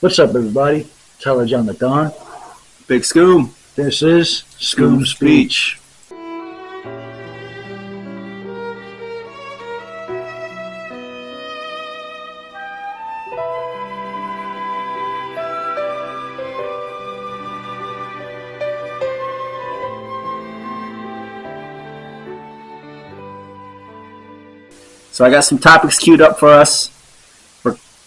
What's up, everybody? Tyler John the Don. Big Skoom. This is Skoom Speech. So I got some topics queued up for us.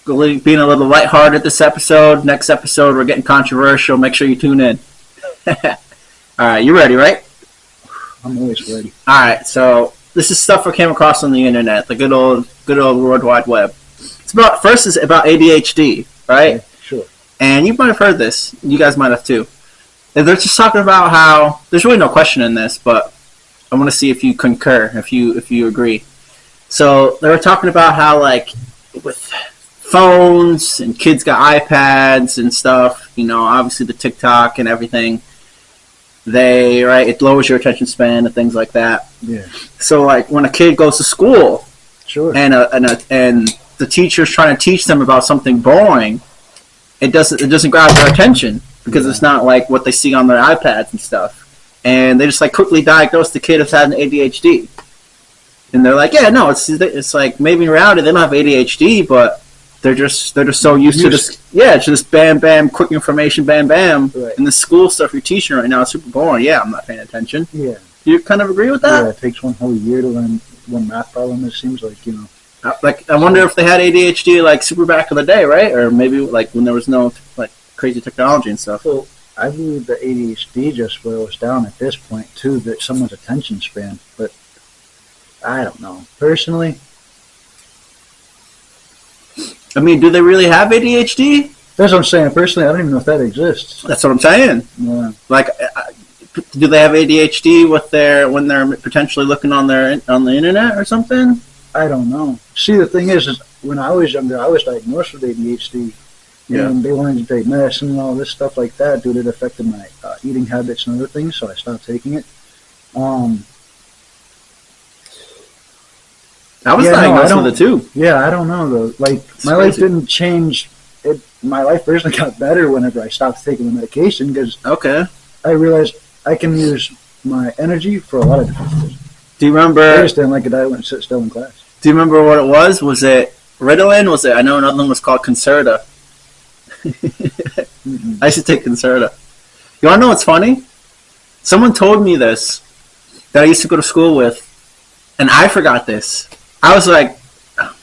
We're being a little lighthearted this episode. Next episode, we're getting controversial. Make sure you tune in. All right, you ready, right? I'm always ready. All right, so this is stuff I came across on the internet, the good old World Wide Web. First is about ADHD, right? Okay, sure. And you might have heard this. You guys might have too. And they're just talking about how there's really no question in this, but I want to see if you concur, if you agree. So they were talking about how, like, with phones and kids got iPads and stuff, you know, obviously the TikTok and everything, it lowers your attention span and things like that. Yeah. So, like, when a kid goes to school, Sure. and the teacher's trying to teach them about something boring, it doesn't grab their attention because it's not like what they see on their iPads and stuff, and they just like quickly diagnose the kid as having ADHD. And they're like, yeah, no, it's like maybe in reality they don't have ADHD, but they're just so used to this, it's just bam, bam, quick information, bam, bam. Right. And the school stuff you're teaching right now is super boring. Yeah, I'm not paying attention. Yeah. Do you kind of agree with that? Yeah, it takes one whole year to learn one math problem, it seems like, you know. Like, I wonder if they had ADHD like super back in the day, right? Or maybe like when there was no like crazy technology and stuff. Well, I believe the ADHD just boils down at this point to that someone's attention span, but I don't know. Personally, I mean, do they really have ADHD? that's what I'm saying. Personally, I don't even know if that exists. That's what I'm saying. Yeah. Like, do they have ADHD when they're potentially looking on the internet or something? I don't know. See, the thing is when I was younger, I was diagnosed with ADHD. Yeah. And they wanted to take medicine and all this stuff like that, dude. It affected my eating habits and other things, so I stopped taking it. I was diagnosed with it too. Yeah, I don't know though. Like my life didn't change. My life personally got better whenever I stopped taking the medication because I realized I can use my energy for a lot of different things. Do you remember? I just didn't like it. I wouldn't sit still in class. Do you remember what it was? Was it Ritalin? Was it? I know another one was called Concerta. I used to take Concerta. You want to know what's funny? Someone told me this that I used to go to school with, and I forgot this. I was like,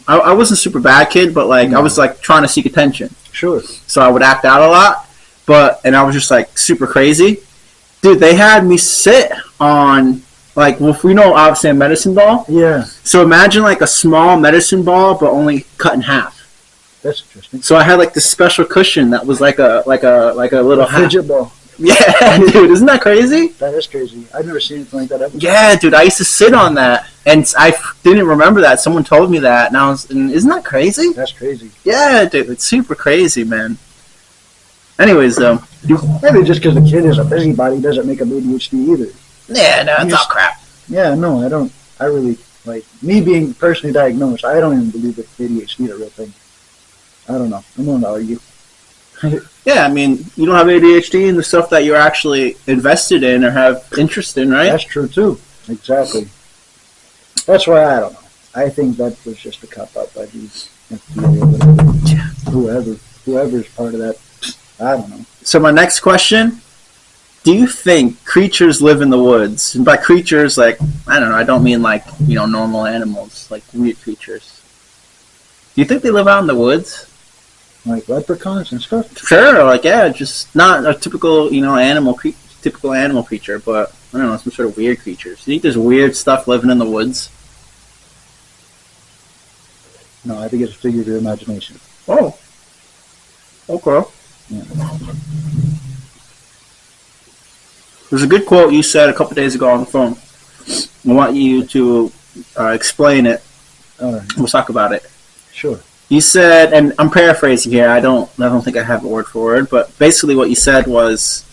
I wasn't a super bad kid, but like I was like trying to seek attention. Sure. So I would act out a lot, and I was just like super crazy. Dude, they had me sit on like, well, we know obviously a medicine ball. Yeah. So imagine like a small medicine ball, but only cut in half. That's interesting. So I had like this special cushion that was like a little fidget ball. Yeah, dude, isn't that crazy? That is crazy. I've never seen anything like that ever. Yeah, dude, I used to sit on that, and I didn't remember that. Someone told me that, and isn't that crazy? That's crazy. Yeah, dude, it's super crazy, man. Anyways, though. Maybe just because the kid is a busybody doesn't make him ADHD either. Yeah, no, it's all crap. Yeah, no, I don't. I really, like, me being personally diagnosed, I don't even believe that ADHD is a real thing. I don't know. I'm willing to argue. Yeah, I mean, you don't have ADHD in the stuff that you're actually invested in or have interest in, right? That's true, too. Exactly. That's why I don't know. I think that was just a cop-out by these FDA or whoever's part of that. I don't know. So my next question, do you think creatures live in the woods? And by creatures, like, I don't know, I don't mean like, you know, normal animals, like weird creatures. Do you think they live out in the woods? Like leprechauns and stuff? Sure, like, yeah, just not a typical, you know, typical animal creature, but, I don't know, some sort of weird creatures. Do you think there's weird stuff living in the woods? No, I think it's a figure of your imagination. Oh. Okay. Yeah. There's a good quote you said a couple days ago on the phone. I want you to explain it. All right. We'll talk about it. Sure. You said, and I'm paraphrasing here. I don't think I have it word for word, but basically what you said was,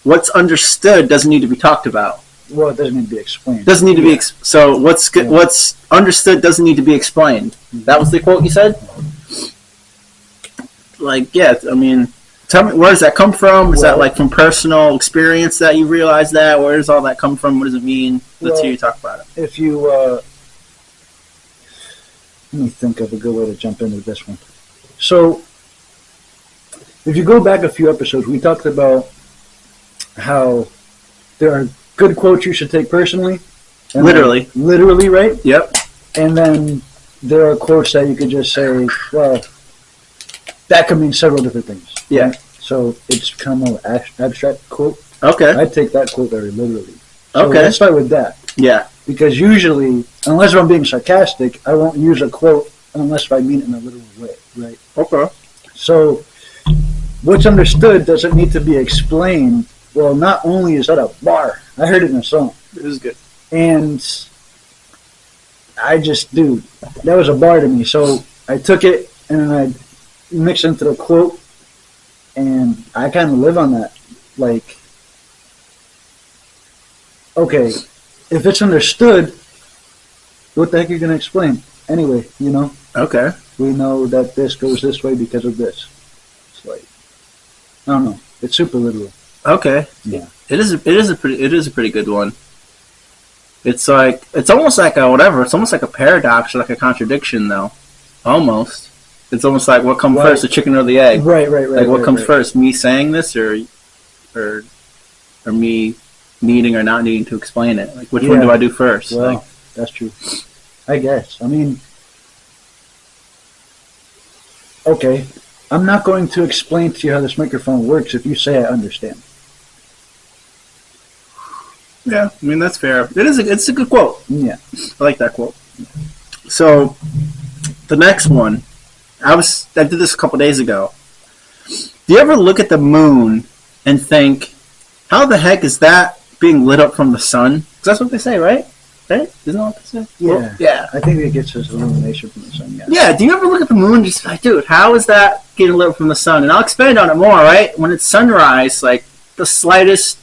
what's understood doesn't need to be talked about. Well, it doesn't need to be explained. Doesn't need to be so. What's understood doesn't need to be explained. That was the quote you said. like, yeah, I mean, tell me, where does that come from? Is that like from personal experience that you realize that? Where does all that come from? What does it mean? Let's hear you talk about it. If you, let me think of a good way to jump into this one. So, if you go back a few episodes, we talked about how there are good quotes you should take personally. And Literally. Literally, right? Yep. And then there are quotes that you could just say, well, that could mean several different things. Yeah. Right? So it's kind of an abstract quote. Okay. I take that quote very literally. So okay. Let's start with that. Yeah. Because usually, unless I'm being sarcastic, I won't use a quote unless I mean it in a literal way, right? Okay. So what's understood doesn't need to be explained. Well, not only is that a bar, I heard it in a song. It was good. And I just, dude, that was a bar to me. So I took it and I mixed into the quote, and I kind of live on that. Like, okay, if it's understood, what the heck are you going to explain? Anyway, you know? Okay. We know that this goes this way because of this. It's like, I don't know. It's super literal. Okay. Yeah. It is a pretty good one. It's almost like a whatever. It's almost like a paradox or like a contradiction, though. Almost. It's almost like what comes first, the chicken or the egg? Right. Like what comes first, me saying this or me needing or not needing to explain it? Like which one do I do first? Well, like, that's true. I guess. I mean, okay. I'm not going to explain to you how this microphone works if you say I understand. Yeah, I mean that's fair. It's a good quote. Yeah, I like that quote. So, the next one, I did this a couple days ago. Do you ever look at the moon and think, how the heck is that being lit up from the sun? Because that's what they say, right? Right? Isn't that what they say? Yeah. Well, yeah. I think it gets its illumination from the sun. Yeah. Yeah. Do you ever look at the moon and just like, dude, how is that getting lit up from the sun? And I'll expand on it more. Right? When it's sunrise, like the slightest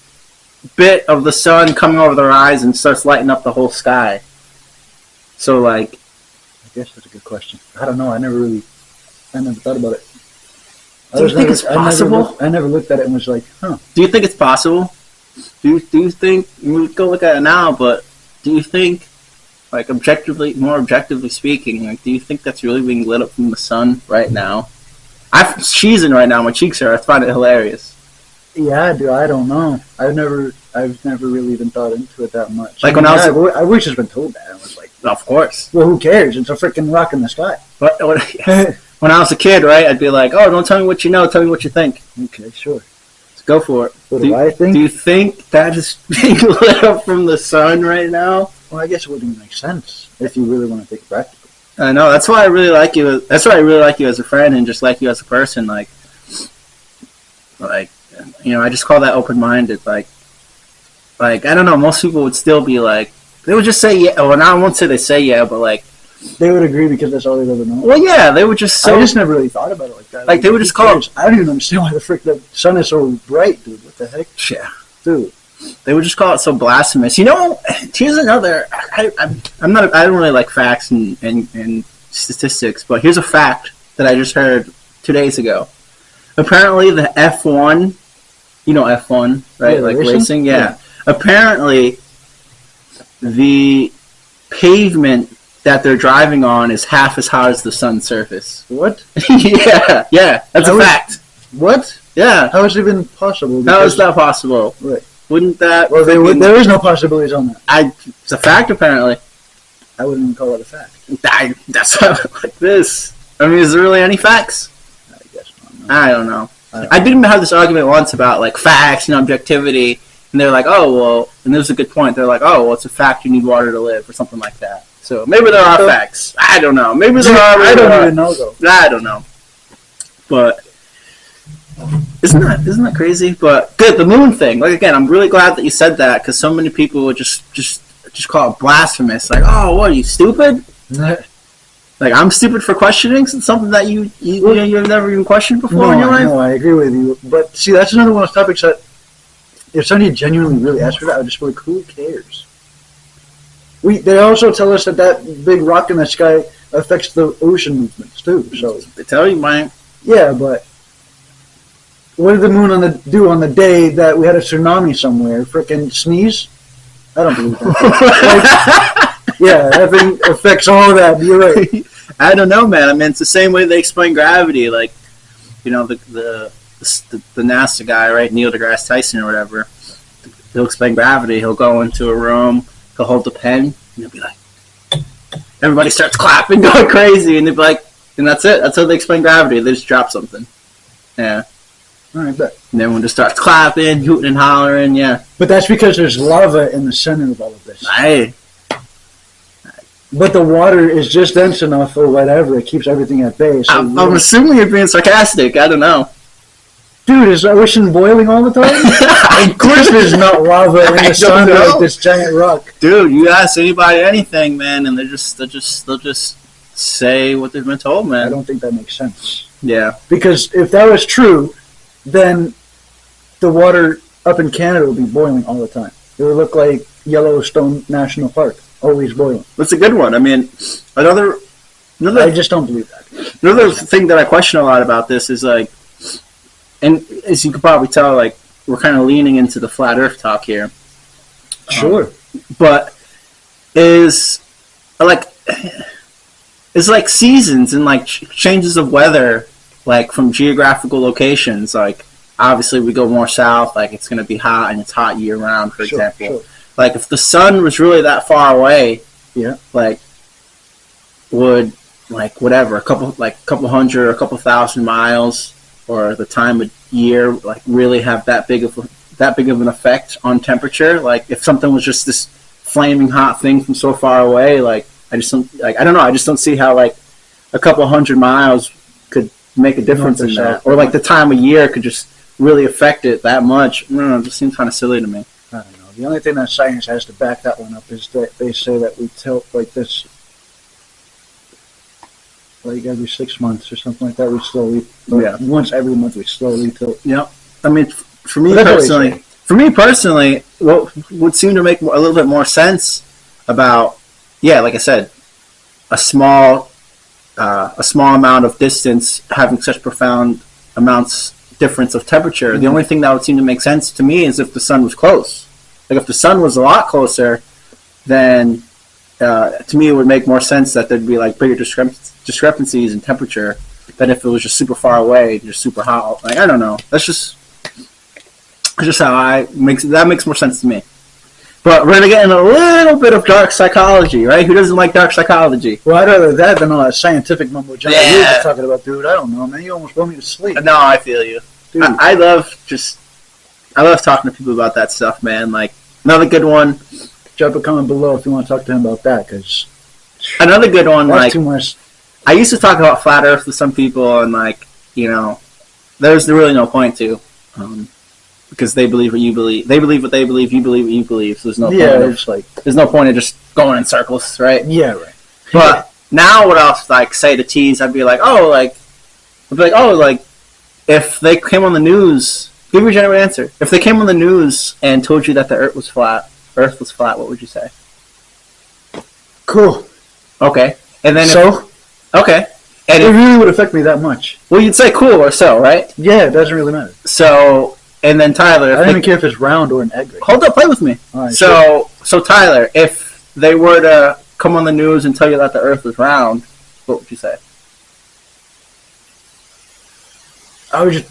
bit of the sun coming over the horizon starts lighting up the whole sky. So, like, I guess that's a good question. I don't know. I never thought about it. Do you think it's possible? I never looked at it and was like, huh. Do you think it's possible? Do you think, we go look at it now, but do you think, like, more objectively speaking, like, do you think that's really being lit up from the sun right now? I'm cheesing right now. My cheeks are. I find it hilarious. Yeah, dude. I don't know. I've never really even thought into it that much. Like I wish just been told that. I was like, of course. Well, who cares? It's a freaking rock in the sky. But when I was a kid, right, I'd be like, oh, don't tell me what you know. Tell me what you think. Okay, sure. Let's go for it. What do I think? Do you think that is being lit up from the sun right now? Well, I guess it wouldn't make sense if you really want to take it practical. I know. That's why I really like you. That's why I really like you as a friend and just like you as a person. Like, you know, I just call that open-minded. Like I don't know. Most people would still be like, they would just say yeah. Well, I won't say they say yeah, but like they would agree because that's all they've ever known. Well, yeah, they would just. I just never really thought about it like that. Like they would just call it. I don't even understand why the frick the sun is so bright, dude. What the heck? Yeah, dude. They would just call it so blasphemous. You know, here's another. I'm not. I don't really like facts and statistics, but here's a fact that I just heard 2 days ago. Apparently, the F1, you know F1, right? Yeah, like racing. Yeah. Apparently, the pavement that they're driving on is half as hot as the sun's surface. What? yeah, that's a fact. What? Yeah. How is it even possible? How is that possible? Right. Wouldn't that? Well, there is no possibilities on that. It's a fact, apparently. I wouldn't even call it a fact. That's like this. I mean, is there really any facts? I guess not. I don't know. I didn't have this argument once about like facts and objectivity, and they're like, oh well, and there's a good point. They're like, oh well, it's a fact you need water to live, or something like that. So maybe there are facts. I don't know. Maybe there are. I don't even know though. I don't know. But isn't that crazy? But good, the moon thing. Like again, I'm really glad that you said that because so many people would just call it blasphemous. Like, oh, what are you stupid? Like I'm stupid for questioning something that you've never even questioned before in your life. No, I agree with you. But see, that's another one of those topics that if somebody genuinely really asked for that, I would just be like, who cares? They also tell us that big rock in the sky affects the ocean movements too. So they tell you, man. Yeah, but what did the moon do on the day that we had a tsunami somewhere? Frickin' sneeze? I don't believe that. Like, yeah, that thing affects all of that. You're right. I don't know, man. I mean, it's the same way they explain gravity. Like, you know, the NASA guy, right, Neil deGrasse Tyson or whatever. He'll explain gravity. He'll go into a room. He'll hold the pen, and he'll be like, everybody starts clapping, going crazy, and they'll be like, and that's it. That's how they explain gravity. They just drop something. Yeah. All right, bet. And everyone just starts clapping, hooting and hollering, yeah. But that's because there's lava in the center of all of this. Aye. But the water is just dense enough or whatever. It keeps everything at bay. So I'm assuming you're being sarcastic. I don't know. Dude, is the ocean boiling all the time? Of course there's not lava in the sun like this giant rock. Dude, you ask anybody anything, man, and they'll just say what they've been told, man. I don't think that makes sense. Yeah. Because if that was true, then the water up in Canada would be boiling all the time. It would look like Yellowstone National Park, always boiling. That's a good one. I mean, another I just don't believe that. Another thing that I question a lot about this is like, and as you can probably tell, like, we're kind of leaning into the flat Earth talk here. Sure. But is like seasons and like changes of weather, like from geographical locations. Like, obviously we go more south, like it's going to be hot and it's hot year round, for example. Sure. Like if the sun was really that far away, yeah, like would like whatever, a couple hundred or a couple thousand miles or the time of year like really have that big of an effect on temperature? Like if something was just this flaming hot thing from so far away, like I just don't I just don't see how like a couple hundred miles could make a difference in that, or like the time of year could just really affect it that much. I don't know, it just seems kind of silly to me. I don't know. The only thing that science has to back that one up is that they say that we tilt like this, like every 6 months or something like that. We slowly, once every month, we slowly tilt. Yep. I mean, for me personally, what would seem to make a little bit more sense about, like I said, a small amount of distance having such profound difference of temperature. Mm-hmm. The only thing that would seem to make sense to me is if the sun was close. Like if the sun was a lot closer, then to me it would make more sense that there'd be like bigger discrepancies in temperature than if it was just super far away, just super hot. Like I don't know. That's just how that makes more sense to me. But we're gonna get in a little bit of dark psychology, right? Who doesn't like dark psychology? Well, I'd rather that than all that scientific mumbo jumbo you were talking about, dude. I don't know, man. You almost want me to sleep. No, I feel you. I love talking to people about that stuff, man. Like another good one. Drop a comment below if you want to talk to him about that, because another good one. That's like too much. I used to talk about flat Earth with some people, and like there's really no point to. Because they believe what you believe. They believe what they believe. You believe what you believe. So there's no point. There's no point of just going in circles, right? Yeah, right. But now, what else? Like, say to tease, I'd be like, if they came on the news, give me a general answer. If they came on the news and told you that the Earth was flat, what would you say? Cool. Okay. And then okay. And it really would affect me that much. Well, you'd say cool or so, right? Yeah, it doesn't really matter. So. And then Tyler, I don't even care if it's round or an egg. Right? Hold up, play with me. Right, so Tyler, if they were to come on the news and tell you that the Earth was round, what would you say? I would just,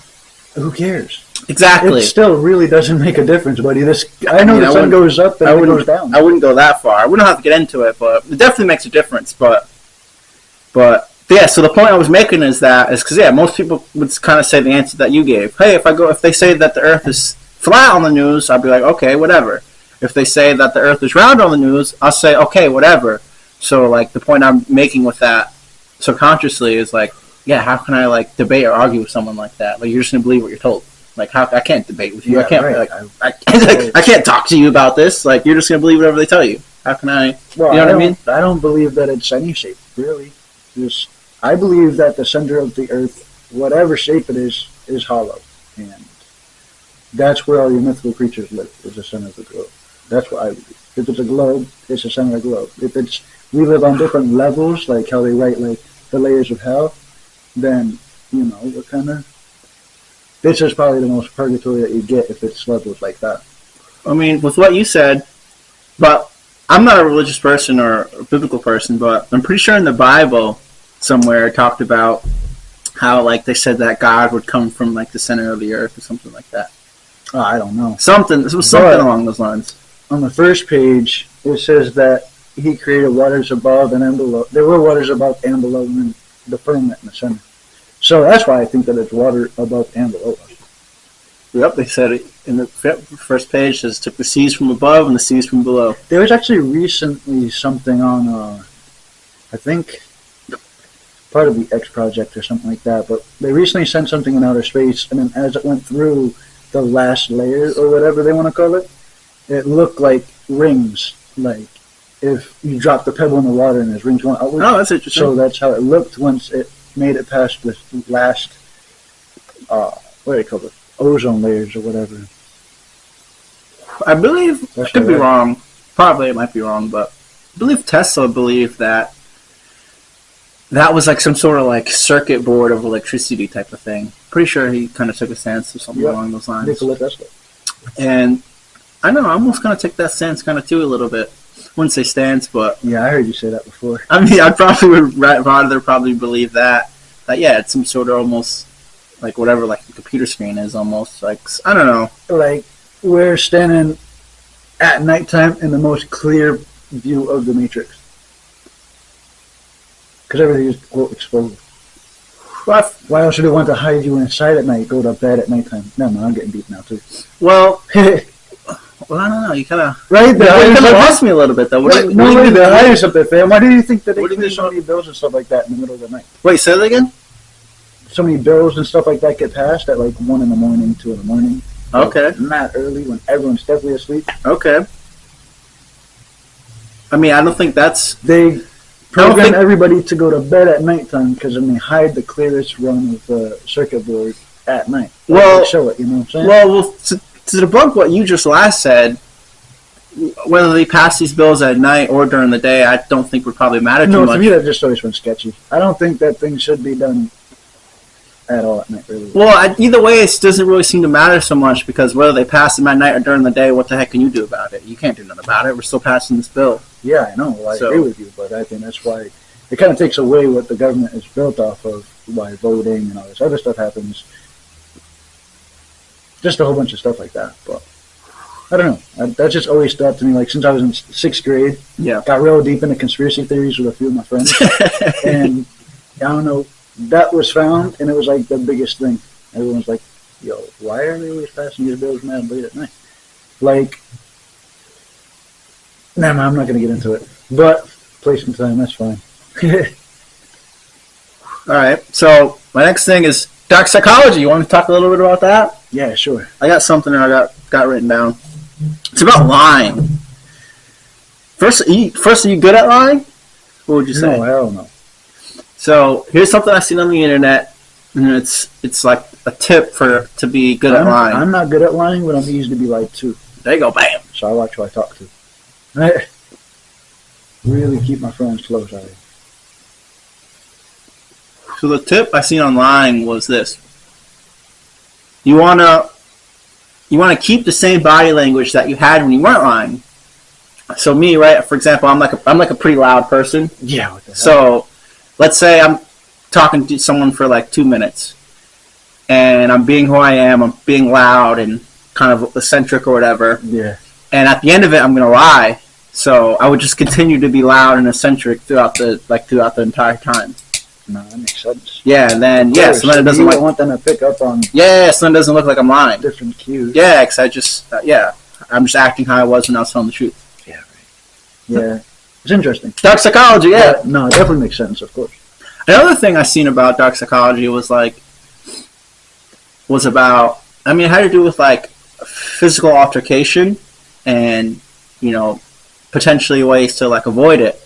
who cares? Exactly. It still really doesn't make a difference, buddy. I know the sun goes up and it goes down. I wouldn't go that far. I wouldn't have to get into it, but it definitely makes a difference. But yeah, so the point I was making is because most people would kind of say the answer that you gave. Hey, if they say that the Earth is flat on the news, I'd be like, okay, whatever. If they say that the Earth is round on the news, I'll say, okay, whatever. So like the point I'm making with that subconsciously is like, yeah, how can I like debate or argue with someone like that? Like you're just gonna believe what you're told. Like how I can't debate with you. Yeah, I can't right. I can't talk to you about this. Like you're just gonna believe whatever they tell you. How can I? Well, you know what I mean? I don't believe that it's any shape really. I believe that the center of the Earth, whatever shape it is hollow. And that's where all your mythical creatures live, is the center of the globe. That's what I believe. If it's a globe, it's the center of the globe. If we live on different levels, like how they write like the layers of hell, then what kind of... This is probably the most purgatory that you get if it's levels like that. I mean, with what you said, but I'm not a religious person or a biblical person, but I'm pretty sure in the Bible somewhere it talked about how, like, they said that God would come from, like, the center of the earth or something like that. Oh, I don't know. It was something along those lines. On the first page, it says that he created waters above and below. There were waters above and below, and then the firmament in the center. So that's why I think that it's water above and below us. Yep, they said it in the first page. It says took the seas from above and the seas from below. There was actually recently something on, I think, part of the X Project or something like that, but they recently sent something in outer space, and then as it went through the last layer, or whatever they want to call it, it looked like rings, like if you drop the pebble in the water and there's rings going outward. Oh, that's interesting. So that's how it looked once it made it past the last, what do they call it, ozone layers or whatever. I believe, I could be wrong, probably it might be wrong, but I believe Tesla believed that was like some sort of like circuit board of electricity type of thing. Pretty sure he kind of took a stance or something along those lines. Nikola Tesla. And I know, I'm almost going to take that stance kind of too a little bit. Wouldn't say stance, but... Yeah, I heard you say that before. I mean, I probably would rather probably believe that yeah, it's some sort of almost, like whatever, like the computer screen is almost, like, I don't know. Like, we're standing at nighttime in the most clear view of the Matrix. Because everything is, quote, exposed. Why else would they want to hide you inside at night, go to bed at nighttime? No, man, I'm getting deep now, too. Well, I don't know. You kind of... Right? You kind of lost me a little bit, though. They're hiding something, fam. Why do you think that they clear so many bills and stuff like that in the middle of the night? Wait, say that again? So many bills and stuff like that get passed at like 1 in the morning, 2 in the morning. Okay. Like, not early when everyone's definitely asleep. Okay. I mean, I don't think that's... They program everybody to go to bed at nighttime because then they hide the clearest run of the circuit board at night. Well, show it, you know what I'm saying? Well, to debunk what you just last said, whether they pass these bills at night or during the day, I don't think would probably matter too much. No, to me that just always been sketchy. I don't think that thing should be done at all at night, really. Well, either way, it doesn't really seem to matter so much because whether they pass them at night or during the day, what the heck can you do about it? You can't do nothing about it. We're still passing this bill. Yeah, I know. Well, I agree with you, but I think that's why it kind of takes away what the government is built off of, why voting and all this other stuff happens. Just a whole bunch of stuff like that, but I don't know. That just always stood out to me. Like since I was in 6th grade, got real deep into conspiracy theories with a few of my friends, and I don't know, that was found, and it was like the biggest thing. Everyone's like, "Yo, why are they always passing these bills mad late at night?" Like, nah, man, I'm not gonna get into it. But place and time, that's fine. All right. So my next thing is dark psychology. You want to talk a little bit about that? Yeah, sure. I got something that I got written down. It's about lying. First, are you good at lying? What would you say? No, hell no. So here's something I seen on the internet, and it's like a tip to be good at lying. I'm not good at lying, but I'm easy to be lied to. There you go, bam. So I watch who I talk to. I really keep my friends close. So the tip I seen on lying was this: you wanna keep the same body language that you had when you weren't lying. So me, right? For example, I'm like a pretty loud person. Yeah. What the hell? So let's say I'm talking to someone for like 2 minutes, and I'm being who I am. I'm being loud and kind of eccentric or whatever. Yeah. And at the end of it, I'm gonna lie. So I would just continue to be loud and eccentric throughout the entire time. No, that makes sense. Yeah, and then so then it doesn't you want them to pick up on. Yeah, so then it doesn't look like I'm lying. Different cues. Yeah, because I'm just acting how I was when I was telling the truth. Yeah, right. Yeah, it's interesting. Dark psychology, yeah. No, it definitely makes sense, of course. Another thing I seen about dark psychology was about, I mean, it had to do with like physical altercation and, potentially ways to like avoid it.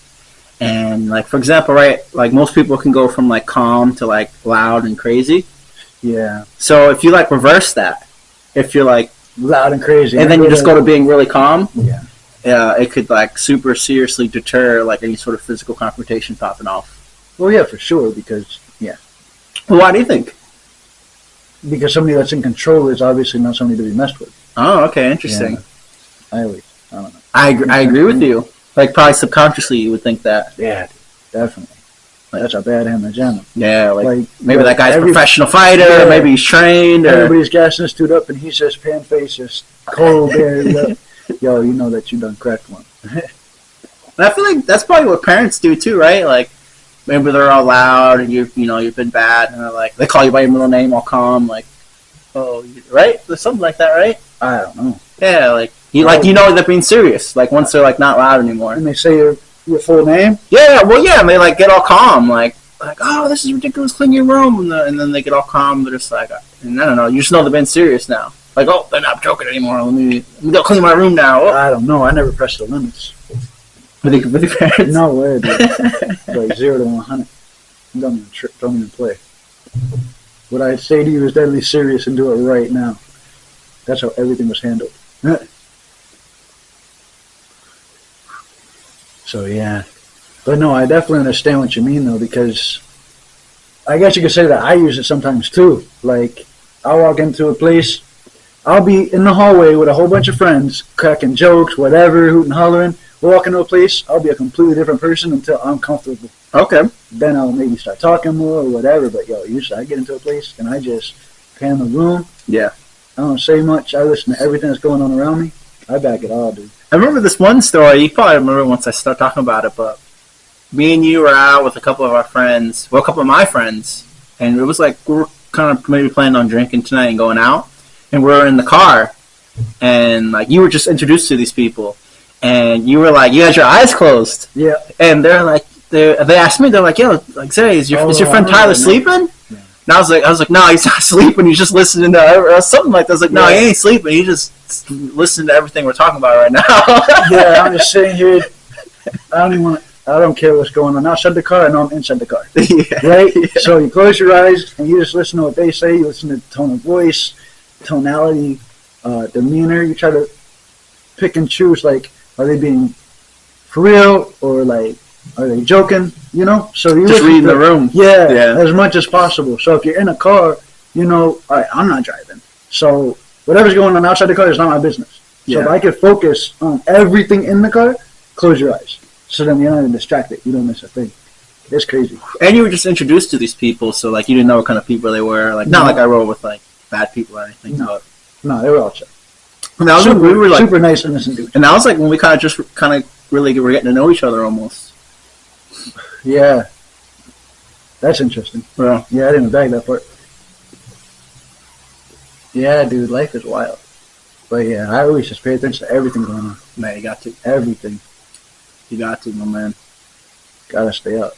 And like, for example, right, like most people can go from like calm to like loud and crazy. Yeah. So if you like reverse that, if you're like loud and crazy, and then you just go to being really calm, yeah, it could like super seriously deter like any sort of physical confrontation popping off. Well, yeah, for sure, because Well, why do you think? because somebody that's in control is obviously not somebody to be messed with. Oh, okay, interesting. Yeah. I don't know. I agree with you. Like, probably subconsciously you would think that. Yeah, definitely. That's a bad image, Emma. Yeah, like maybe that guy's a professional fighter, yeah, or maybe he's trained. Or... Everybody's gassing this dude up, and he's just pan-faced, just cold there. Yo, you know that you done cracked one. And I feel like that's probably what parents do too, right? Like, maybe they're all loud, and you've been bad, and they're like, they call you by your middle name, all calm, like, oh, right? There's something like that, right? I don't know. Yeah, like you know they're being serious. Like once they're like not loud anymore. And they say your full name. Yeah, well, yeah, and they like get all calm, like oh, this is ridiculous, clean your room, and then they get all calm. They're just like, and I don't know, you just know they're being serious now. Like, oh, they're not joking anymore. Let me go clean my room now. Oh. I don't know. I never pressed the limits. With your parents? No way, dude. Like 0 to 100. Don't even play. What I say to you is deadly serious and do it right now. That's how everything was handled. So yeah, but no, I definitely understand what you mean though, because I guess you could say that I use it sometimes too. Like I'll walk into a place, I'll be in the hallway with a whole bunch of friends, cracking jokes, whatever, hooting, hollering. We'll walk into a place, I'll be a completely different person until I'm comfortable. Okay. Then I'll maybe start talking more or whatever. But yo, usually I get into a place and I just pan the room. Yeah. I don't say much. I listen to everything that's going on around me. I back it all, dude. I remember this one story. You probably remember once I start talking about it, but me and you were out with a couple of our friends, well, a couple of my friends, and it was like we were kind of maybe planning on drinking tonight and going out, and we were in the car, and like you were just introduced to these people, and you were like, you had your eyes closed. Yeah. And they're like, they asked me, they're like, yo, like, say, is your friend Tyler sleeping? Yeah. And I was like, no, he's not sleeping. He's just listening to something like that. I was like, no, he ain't sleeping. He just listening to everything we're talking about right now. Yeah, I'm just sitting here. I don't care what's going on. Outside the car, I know I'm inside the car. Yeah. Right? Yeah. So you close your eyes and you just listen to what they say. You listen to the tone of voice, tonality, demeanor. You try to pick and choose, like, are they being for real or like, are they joking? You know? So you just reading the room. Yeah, as much as possible. So if you're in a car, you know, all right, I'm not driving. So whatever's going on outside the car is not my business. So if I could focus on everything in the car, close your eyes. So then you're not even distracted. You don't miss a thing. It's crazy. And you were just introduced to these people, so like you didn't know what kind of people they were. Like not like I rode with like bad people or anything. No, they were all chill. And that was super, we were like super nice, innocent dudes. And that was like when we kind of really were getting to know each other almost. Yeah, that's interesting. Yeah, I didn't bag that part. Yeah, dude, life is wild. But yeah, I always just pay attention to everything going on. Man, you got to. Everything. You got to, my man. Gotta stay up.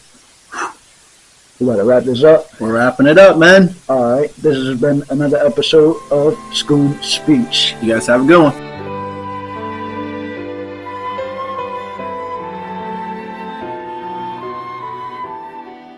We gotta wrap this up. We're wrapping it up, man. All right, this has been another episode of Skoom Speech. You guys have a good one.